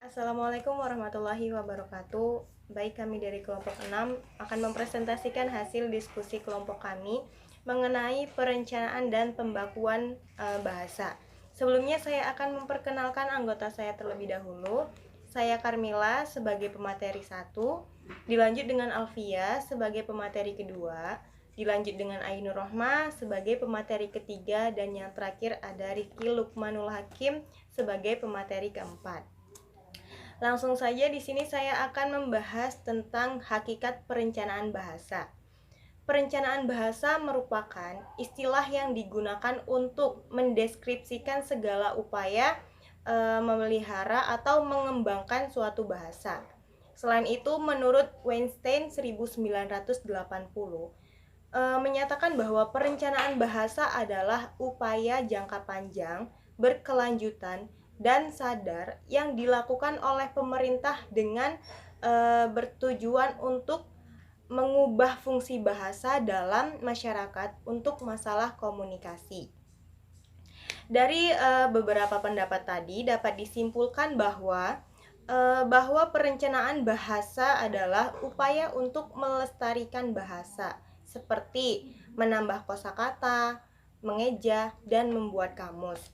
Assalamualaikum warahmatullahi wabarakatuh. Baik, kami dari kelompok 6 akan mempresentasikan hasil diskusi kelompok kami mengenai perencanaan dan pembakuan bahasa. Sebelumnya saya akan memperkenalkan anggota saya terlebih dahulu. Saya Carmila sebagai pemateri 1, dilanjut dengan Alfia sebagai pemateri kedua, dilanjut dengan Ainur Rohma sebagai pemateri ketiga, dan yang terakhir ada Rifki Lukmanul Hakim sebagai pemateri keempat. Langsung saja di sini saya akan membahas tentang hakikat perencanaan bahasa. Perencanaan bahasa merupakan istilah yang digunakan untuk mendeskripsikan segala upaya memelihara atau mengembangkan suatu bahasa. Selain itu, menurut Weinstein 1980, menyatakan bahwa perencanaan bahasa adalah upaya jangka panjang, berkelanjutan, dan sadar yang dilakukan oleh pemerintah dengan bertujuan untuk mengubah fungsi bahasa dalam masyarakat untuk masalah komunikasi. Dari beberapa pendapat tadi dapat disimpulkan bahwa perencanaan bahasa adalah upaya untuk melestarikan bahasa, seperti menambah kosakata, mengeja, dan membuat kamus.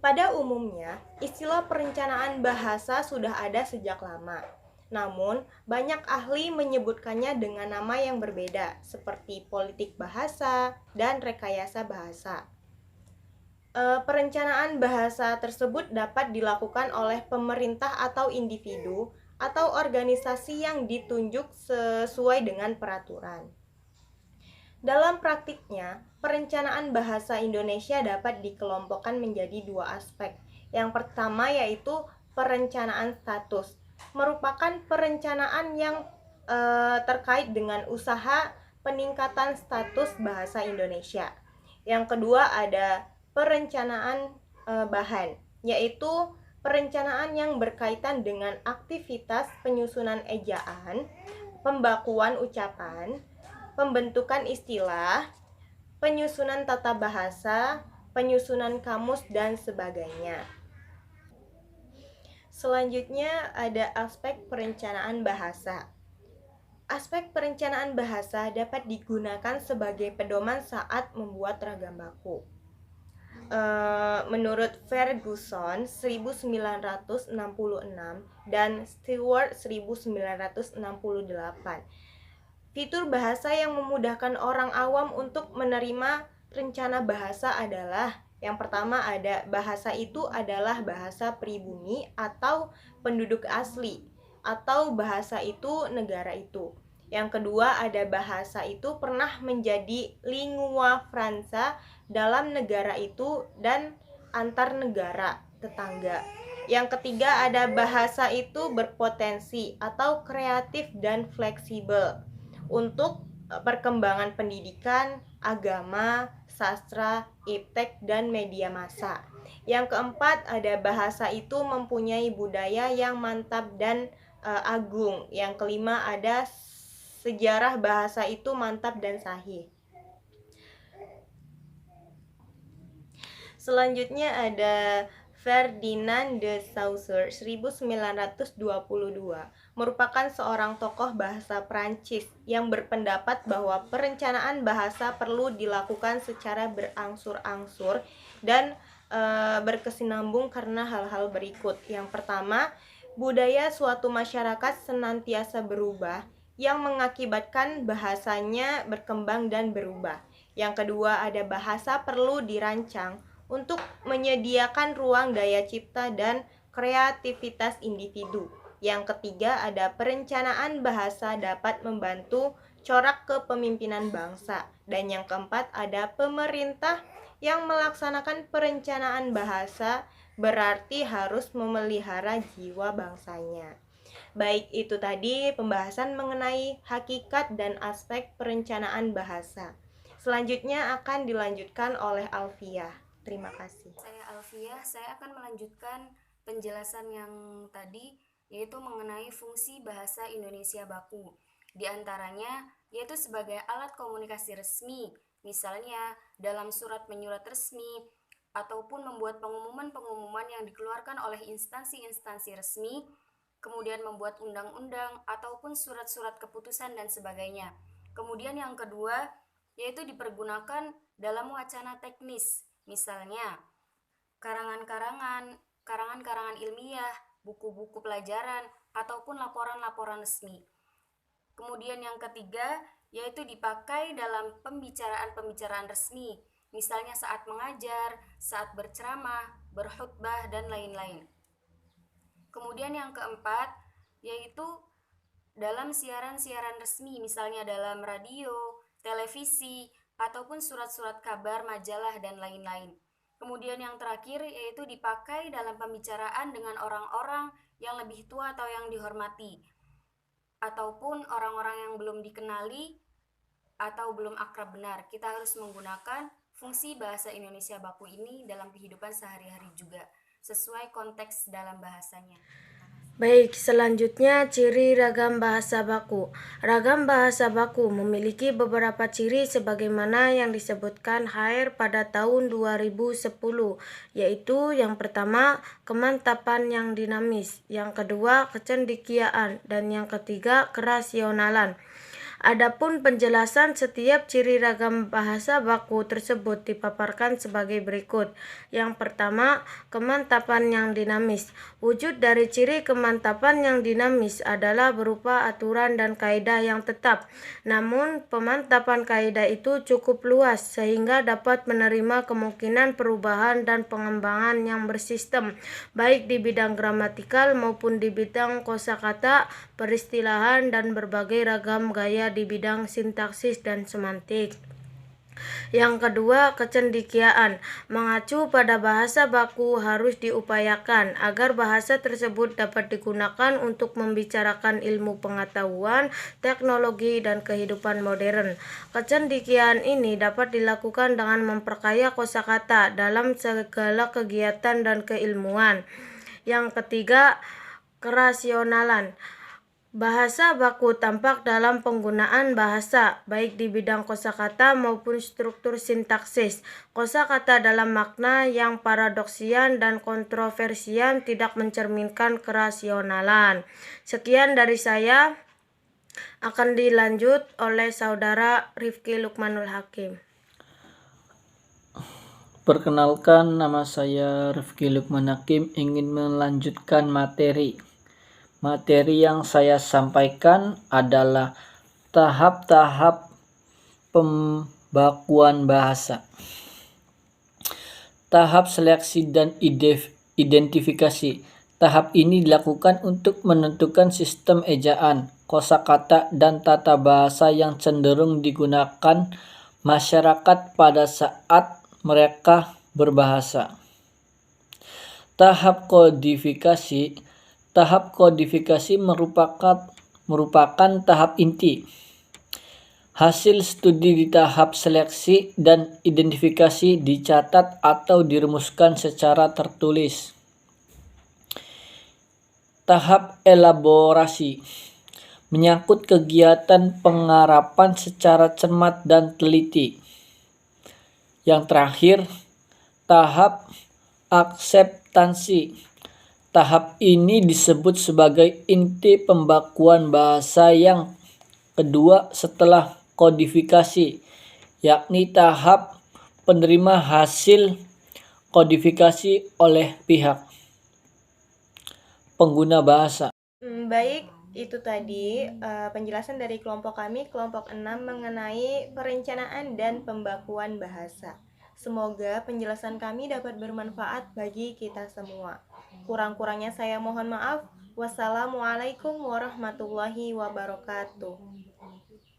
Pada umumnya, istilah perencanaan bahasa sudah ada sejak lama. Namun, banyak ahli menyebutkannya dengan nama yang berbeda, seperti politik bahasa dan rekayasa bahasa. Perencanaan bahasa tersebut dapat dilakukan oleh pemerintah atau individu atau organisasi yang ditunjuk sesuai dengan peraturan. Dalam praktiknya, perencanaan bahasa Indonesia dapat dikelompokkan menjadi dua aspek. Yang pertama yaitu perencanaan status, merupakan perencanaan yang terkait dengan usaha peningkatan status bahasa Indonesia. Yang kedua ada perencanaan bahan, yaitu perencanaan yang berkaitan dengan aktivitas penyusunan ejaan, pembakuan ucapan, pembentukan istilah, penyusunan tata bahasa, penyusunan kamus, dan sebagainya. Selanjutnya ada aspek perencanaan bahasa. Aspek perencanaan bahasa dapat digunakan sebagai pedoman saat membuat ragam baku. Menurut Ferguson 1966 dan Stewart 1968, fitur bahasa yang memudahkan orang awam untuk menerima rencana bahasa adalah: yang pertama ada bahasa itu adalah bahasa pribumi atau penduduk asli, atau bahasa itu negara itu. Yang kedua ada bahasa itu pernah menjadi lingua franca dalam negara itu dan antar negara tetangga. Yang ketiga ada bahasa itu berpotensi atau kreatif dan fleksibel untuk perkembangan pendidikan, agama, sastra, iptek, dan media massa. Yang keempat ada bahasa itu mempunyai budaya yang mantap dan agung. Yang kelima ada sejarah bahasa itu mantap dan sahih. Selanjutnya ada Ferdinand de Saussure 1922, merupakan seorang tokoh bahasa Prancis yang berpendapat bahwa perencanaan bahasa perlu dilakukan secara berangsur-angsur dan berkesinambung karena hal-hal berikut. Yang pertama, budaya suatu masyarakat senantiasa berubah yang mengakibatkan bahasanya berkembang dan berubah. Yang kedua, ada bahasa perlu dirancang untuk menyediakan ruang daya cipta dan kreativitas individu. Yang ketiga, ada perencanaan bahasa dapat membantu corak kepemimpinan bangsa. Dan yang keempat, ada pemerintah yang melaksanakan perencanaan bahasa berarti harus memelihara jiwa bangsanya. Baik, itu tadi pembahasan mengenai hakikat dan aspek perencanaan bahasa. Selanjutnya akan dilanjutkan oleh Alfia. Terima kasih. Saya Alfia, saya akan melanjutkan penjelasan yang tadi, yaitu mengenai fungsi bahasa Indonesia baku. Di antaranya, yaitu sebagai alat komunikasi resmi, misalnya dalam surat menyurat resmi, ataupun membuat pengumuman-pengumuman yang dikeluarkan oleh instansi-instansi resmi, kemudian membuat undang-undang ataupun surat-surat keputusan dan sebagainya. Kemudian yang kedua, yaitu dipergunakan dalam wacana teknis, misalnya karangan-karangan ilmiah, buku-buku pelajaran, ataupun laporan-laporan resmi. Kemudian yang ketiga, yaitu dipakai dalam pembicaraan-pembicaraan resmi, misalnya saat mengajar, saat berceramah, berkhutbah, dan lain-lain. Kemudian yang keempat, yaitu dalam siaran-siaran resmi, misalnya dalam radio, televisi, ataupun surat-surat kabar, majalah, dan lain-lain. Kemudian yang terakhir, yaitu dipakai dalam pembicaraan dengan orang-orang yang lebih tua atau yang dihormati, ataupun orang-orang yang belum dikenali atau belum akrab benar. Kita harus menggunakan fungsi bahasa Indonesia baku ini dalam kehidupan sehari-hari juga, sesuai konteks dalam bahasanya. Baik, selanjutnya ciri ragam bahasa baku. Ragam bahasa baku memiliki beberapa ciri sebagaimana yang disebutkan HR pada tahun 2010, yaitu yang pertama, kemantapan yang dinamis, yang kedua, kecendikiaan, dan yang ketiga, kerasionalan. Adapun penjelasan setiap ciri ragam bahasa baku tersebut dipaparkan sebagai berikut. Yang pertama, kemantapan yang dinamis. Wujud dari ciri kemantapan yang dinamis adalah berupa aturan dan kaidah yang tetap. Namun, pemantapan kaidah itu cukup luas sehingga dapat menerima kemungkinan perubahan dan pengembangan yang bersistem, baik di bidang gramatikal maupun di bidang kosakata, peristilahan, dan berbagai ragam gaya di bidang sintaksis dan semantik. Yang kedua, kecendikiaan. Mengacu pada bahasa baku harus diupayakan agar bahasa tersebut dapat digunakan untuk membicarakan ilmu pengetahuan, teknologi, dan kehidupan modern. Kecendikiaan ini dapat dilakukan dengan memperkaya kosakata dalam segala kegiatan dan keilmuan. Yang ketiga, kerasionalan. Bahasa baku tampak dalam penggunaan bahasa, baik di bidang kosakata maupun struktur sintaksis. Kosakata dalam makna yang paradoksian dan kontroversian tidak mencerminkan kerasionalan. Sekian dari saya, akan dilanjut oleh saudara Rifki Lukmanul Hakim. Perkenalkan, nama saya Rifki Lukman Hakim, ingin melanjutkan materi. Materi yang saya sampaikan adalah tahap-tahap pembakuan bahasa. Tahap seleksi dan identifikasi. Tahap ini dilakukan untuk menentukan sistem ejaan, kosakata, dan tata bahasa yang cenderung digunakan masyarakat pada saat mereka berbahasa. Tahap kodifikasi. Tahap kodifikasi merupakan tahap inti. Hasil studi di tahap seleksi dan identifikasi dicatat atau dirumuskan secara tertulis. Tahap elaborasi menyangkut kegiatan pengarapan secara cermat dan teliti. Yang terakhir, tahap akseptansi. Tahap ini disebut sebagai inti pembakuan bahasa yang kedua setelah kodifikasi, yakni tahap penerima hasil kodifikasi oleh pihak pengguna bahasa. Baik, itu tadi penjelasan dari kelompok kami, kelompok 6, mengenai perencanaan dan pembakuan bahasa. Semoga penjelasan kami dapat bermanfaat bagi kita semua. Kurang-kurangnya saya mohon maaf. Wassalamualaikum warahmatullahi wabarakatuh.